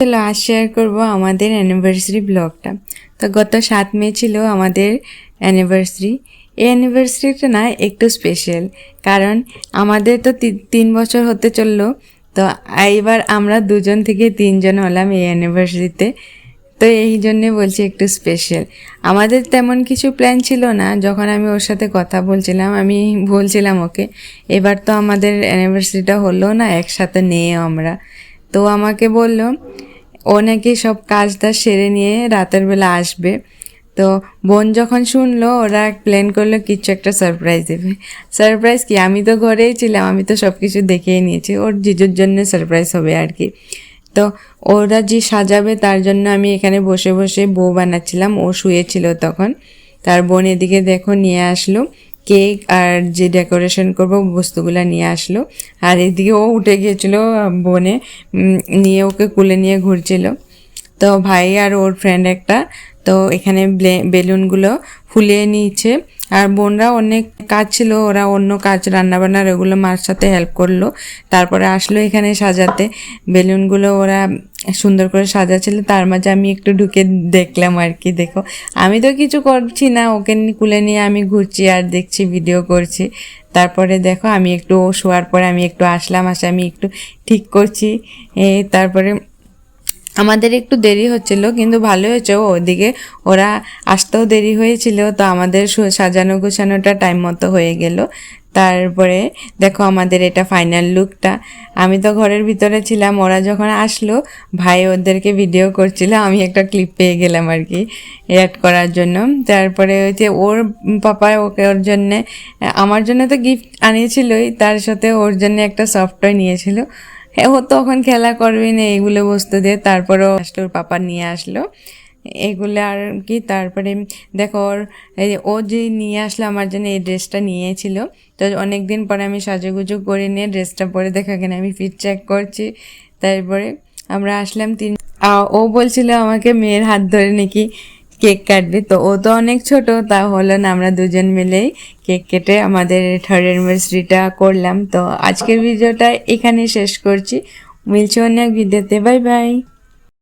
চলো আজ শেয়ার করবো আমাদের অ্যানিভার্সারি ব্লগটা। তো গত 7 মে ছিল আমাদের অ্যানিভার্সারি। এই অ্যানিভার্সারিটা না একটু স্পেশাল, কারণ আমাদের তো 3 বছর হতে চললো। তো এইবার আমরা 2জন থেকে 3জন হলাম এই অ্যানিভার্সারিতে। তো এই জন্যে বলছি একটু স্পেশাল। আমাদের তেমন কিছু প্ল্যান ছিল না। যখন আমি ওর সাথে কথা বলছিলাম, আমি বলছিলাম ওকে এবার তো আমাদের অ্যানিভার্সারিটা হলো না, একসাথে নিয়ে আমরা। তো আমাকে বলল ও নাকি সব কাজটা সেরে নিয়ে রাতের বেলা আসবে। তো বোন যখন শুনলো, ওরা প্ল্যান করলো কিছু একটা সারপ্রাইজ দেবে। সারপ্রাইজ কি, আমি তো ঘরেই ছিলাম, আমি তো সব কিছু দেখেই নিয়েছি। ওর জিজুর জন্য সারপ্রাইজ হবে আর কি। তো ওরা যে সাজাবে তার জন্য আমি এখানে বসে বসে বউ বানাচ্ছিলাম। ও শুয়েছিল তখন। তার বোন এদিকে দেখো নিয়ে আসলো কেক আর যে ডেকোরেশন করবো বস্তুগুলা নিয়ে আসলো। আর এদিকে ও উঠে গিয়েছিল বনে, নিয়ে ওকে কুলে নিয়ে ঘুরছিল। তো ভাই আর ওর ফ্রেন্ড একটা তো এখানে বেলুনগুলো ফুলিয়ে নিয়েছে। আর বোনরা অনেক কাজ ছিল, ওরা অন্য কাজ রান্নাবান্নার ওগুলো মার সাথে হেল্প করলো। তারপরে আসলো এখানে সাজাতে বেলুনগুলো, ওরা সুন্দর করে সাজাচ্ছিল। তার মাঝে আমি একটু ঢুকে দেখলাম আর কি। দেখো আমি তো কিছু করছি না, ওকে কুলে নিয়ে আমি ঘুরছি আর দেখছি, ভিডিও করছি। তারপরে দেখো আমি একটু শোয়ার পরে আমি একটু আসলাম, আমি একটু ঠিক করছি। তারপরে আমাদের একটু দেরি হচ্ছিল, কিন্তু ভালো হয়েছে ওদিকে ওরা আসতেও দেরি হয়েছিল, তো আমাদের সাজানো গোছানোটা টাইম মতো হয়ে গেল। তারপরে দেখো আমাদের এটা ফাইনাল লুকটা। আমি তো ঘরের ভিতরে ছিলাম, ওরা যখন আসলো ভাই ওদেরকে ভিডিও করছিল, আমি একটা ক্লিপ পেয়ে গেলাম আর কি অ্যাড করার জন্য। তারপরে হচ্ছে ওর পাপা ওকে ওর জন্যে, আমার জন্য তো গিফট আনিয়েছিলই, তার সাথে ওর জন্য একটা সফট টয় নিয়েছিল। ও তখন খেলা করবে না এগুলো বস্তু দিয়ে। তারপরেও আসলো, ওর পাপা নিয়ে আসলো এগুলো আর কি। তারপরে দেখো ও যে নিয়ে আসলো আমার জন্য এই ড্রেসটা নিয়েছিল। তো অনেক দিন পরে আমি সাজুগুজু করে নিয়ে ড্রেসটা পরে দেখা কেন আমি ফিট চেক করছি। তারপরে আমরা আসলাম ও বলছিল আমাকে মেয়ের হাত ধরে নাকি কেক কাটবে। তো ও তো অনেক ছোট, তা হলো না, আমরা 2জন মিলেই কেক কেটে আমাদের 3rd অ্যানিভার্সারিটা করলাম। তো আজকের ভিডিওটা এখানে শেষ করছি, মিলছি অনেক ভিডিওতে। Bye bye.